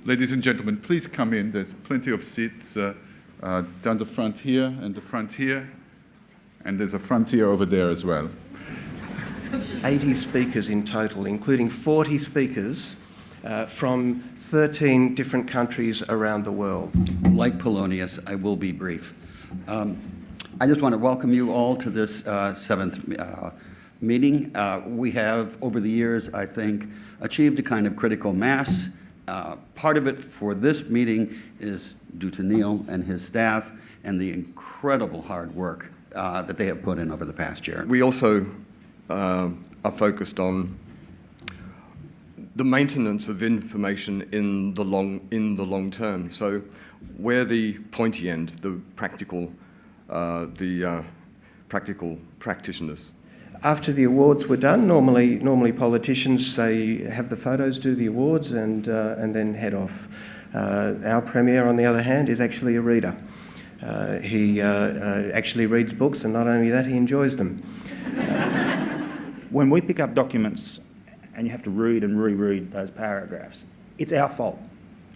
Ladies and gentlemen, please come in. There's plenty of seats down the front here and the front here. And there's a front here over there as well. 80 speakers in total, including 40 speakers from 13 different countries around the world. Like Polonius, I will be brief. I just want to welcome you all to this seventh meeting. We have, over the years, I think, achieved a kind of critical mass. Part of it for this meeting is due to Neil and his staff and the incredible hard work that they have put in over the past year. We also are focused on the maintenance of information in the long term. So we're the pointy end, the practical practitioners. After the awards were done, normally politicians say have the photos, do the awards, and then head off. Our Premier, on the other hand, is actually a reader. He actually reads books, and not only that, he enjoys them. When we pick up documents and you have to read and reread those paragraphs, it's our fault.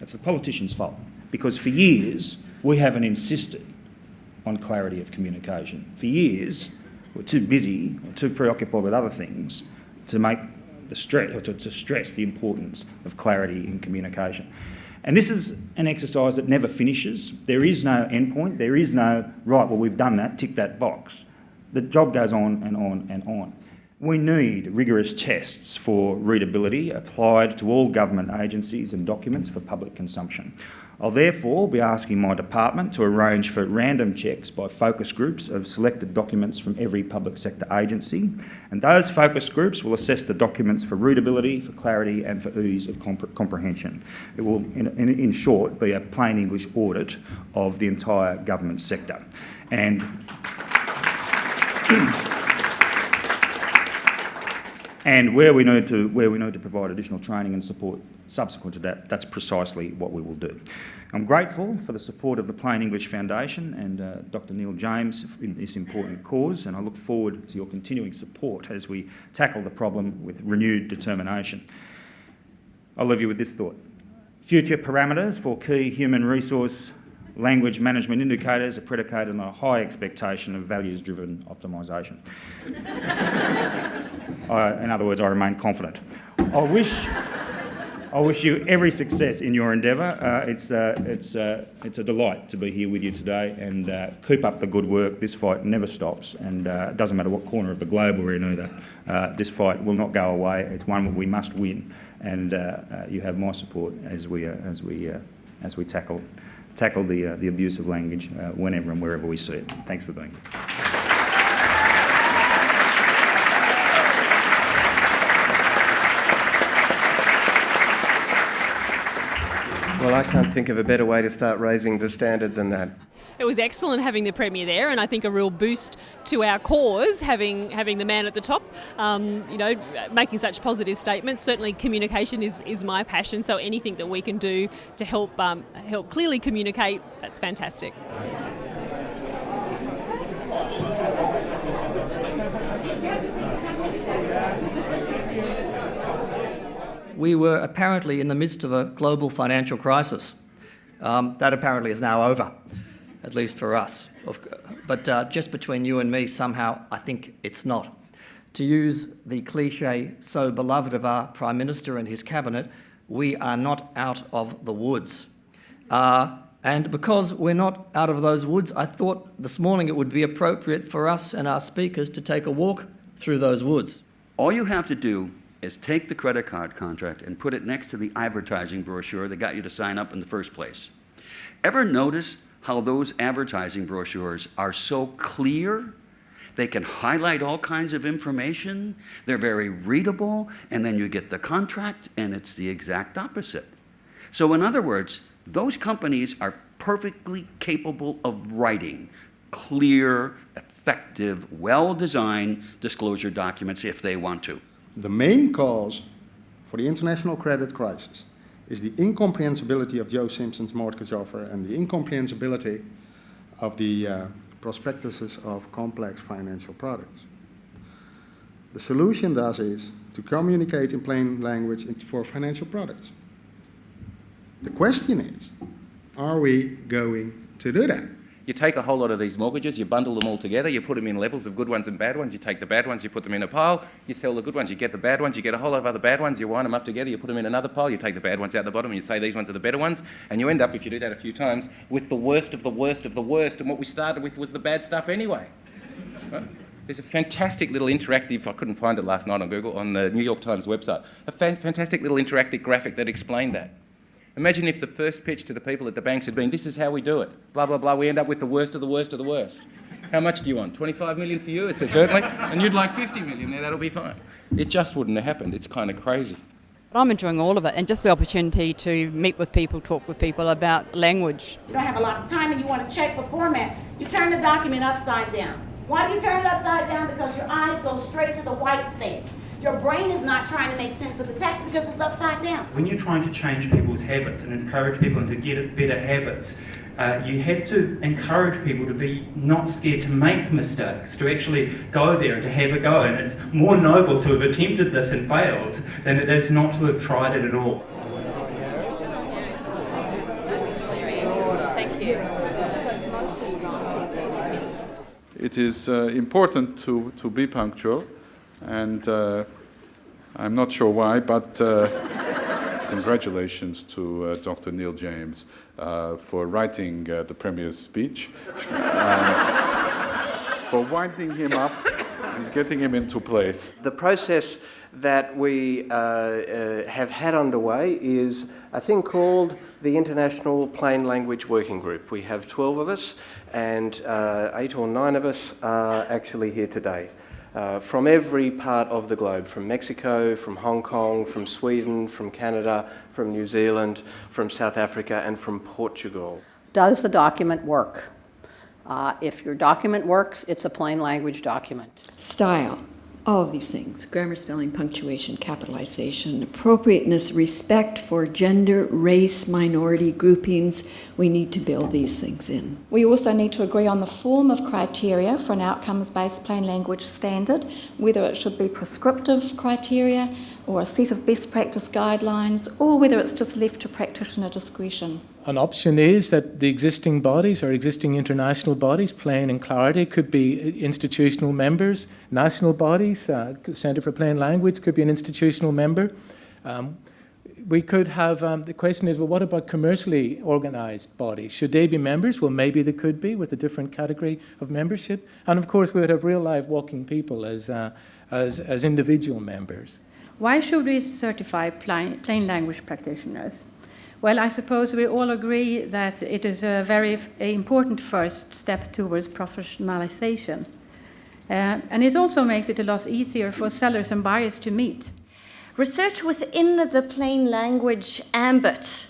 It's the politician's fault. Because for years, we haven't insisted on clarity of communication. For years, we're too busy or too preoccupied with other things to make the stress, or to stress the importance of clarity in communication. And this is an exercise that never finishes. There is no end point. There is no, right, well, we've done that, tick that box. The job goes on and on and on. We need rigorous tests for readability applied to all government agencies and documents for public consumption. I'll therefore be asking my department to arrange for random checks by focus groups of selected documents from every public sector agency, and those focus groups will assess the documents for readability, for clarity and for ease of comprehension. It will, in short, be a plain English audit of the entire government sector. And where we need to provide additional training and support subsequent to that, that's precisely what we will do. I'm grateful for the support of the Plain English Foundation and Dr. Neil James in this important cause, and I look forward to your continuing support as we tackle the problem with renewed determination. I'll leave you with this thought. Future parameters for key human resource language management indicators are predicated on a high expectation of values-driven optimisation. In other words, I remain confident. I wish you every success in your endeavour. It's a delight to be here with you today, and keep up the good work. This fight never stops, and it doesn't matter what corner of the globe we're in either. This fight will not go away. It's one that we must win, and you have my support as we tackle the abuse of language whenever and wherever we see it. Thanks for being here. Well, I can't think of a better way to start raising the standard than that. It was excellent having the Premier there, and I think a real boost to our cause having the man at the top, making such positive statements. Certainly communication is my passion, so anything that we can do to help clearly communicate, that's fantastic. We were apparently in the midst of a global financial crisis. That apparently is now over, at least for us. But just between you and me, somehow, I think it's not. To use the cliche so beloved of our Prime Minister and his cabinet, we are not out of the woods. And because we're not out of those woods, I thought this morning it would be appropriate for us and our speakers to take a walk through those woods. All you have to do is take the credit card contract and put it next to the advertising brochure that got you to sign up in the first place. Ever notice how those advertising brochures are so clear? They can highlight all kinds of information. They're very readable, and then you get the contract, and it's the exact opposite. So in other words, those companies are perfectly capable of writing clear, effective, well-designed disclosure documents if they want to. The main cause for the international credit crisis is the incomprehensibility of Joe Simpson's mortgage offer and the incomprehensibility of the prospectuses of complex financial products. The solution thus is to communicate in plain language for financial products. The question is, are we going to do that? You take a whole lot of these mortgages, you bundle them all together, you put them in levels of good ones and bad ones, you take the bad ones, you put them in a pile, you sell the good ones, you get the bad ones, you get a whole lot of other bad ones, you wind them up together, you put them in another pile, you take the bad ones out the bottom and you say these ones are the better ones, and you end up, if you do that a few times, with the worst of the worst of the worst, and what we started with was the bad stuff anyway. Right? There's a fantastic little interactive, I couldn't find it last night on Google, on the New York Times website, a fantastic little interactive graphic that explained that. Imagine if the first pitch to the people at the banks had been, this is how we do it, blah, blah, blah, we end up with the worst of the worst of the worst. How much do you want? 25 million for you? It says certainly. And you'd like 50 million there, that'll be fine. It just wouldn't have happened. It's kind of crazy. I'm enjoying all of it, and just the opportunity to meet with people, talk with people about language. You don't have a lot of time and you want to check for format. You turn the document upside down. Why do you turn it upside down? Because your eyes go straight to the white space. Your brain is not trying to make sense of the text because it's upside down. When you're trying to change people's habits and encourage people to get better habits, you have to encourage people to be not scared to make mistakes, to actually go there and to have a go. And it's more noble to have attempted this and failed than it is not to have tried it at all. Thank you. It is important to be punctual, and I'm not sure why, but congratulations to Dr. Neil James for writing the Premier's speech, and for winding him up and getting him into place. The process that we have had underway is a thing called the International Plain Language Working Group. We have 12 of us, and 8 or 9 of us are actually here today. From every part of the globe, from Mexico, from Hong Kong, from Sweden, from Canada, from New Zealand, from South Africa, and from Portugal. Does the document work? If your document works, it's a plain language document. Style, all of these things, grammar, spelling, punctuation, capitalization, appropriateness, respect for gender, race, minority groupings. We need to build these things in. We also need to agree on the form of criteria for an outcomes-based plain language standard, whether it should be prescriptive criteria or a set of best practice guidelines, or whether it's just left to practitioner discretion. An option is that the existing bodies or existing international bodies, Plain and Clarity, could be institutional members. National bodies, Centre for Plain Language could be an institutional member. We could have, the question is, well, what about commercially organised bodies? Should they be members? Well, maybe they could be with a different category of membership. And of course, we would have real live walking people as individual members. Why should we certify plain language practitioners? Well, I suppose we all agree that it is a very important first step towards professionalization. And it also makes it a lot easier for sellers and buyers to meet. Research within the plain language ambit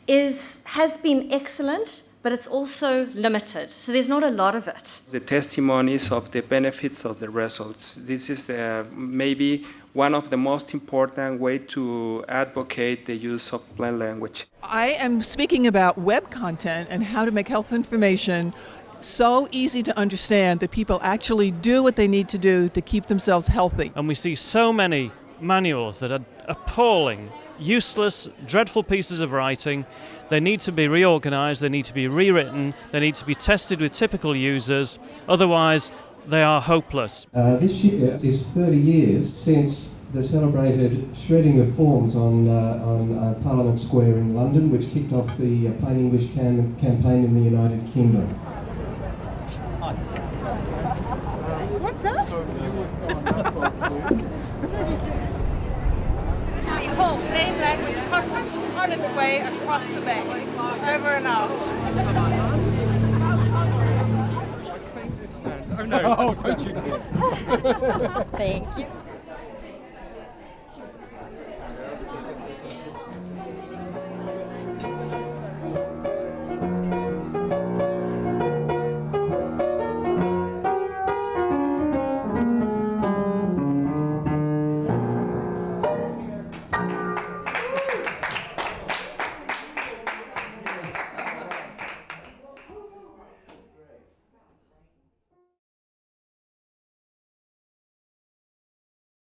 has been excellent, but it's also limited. So there's not a lot of it. The testimonies of the benefits of the results. This is maybe one of the most important ways to advocate the use of plain language. I am speaking about web content and how to make health information so easy to understand that people actually do what they need to do to keep themselves healthy. And we see so many manuals that are appalling, useless, dreadful pieces of writing. They need to be reorganized, they need to be rewritten, they need to be tested with typical users, otherwise they are hopeless. This year is 30 years since the celebrated shredding of forms on Parliament Square in London, which kicked off the Plain English campaign in the United Kingdom. What's that? The whole plain language conference on its way across the bay. Over and out. Oh no, don't you dare. Thank you.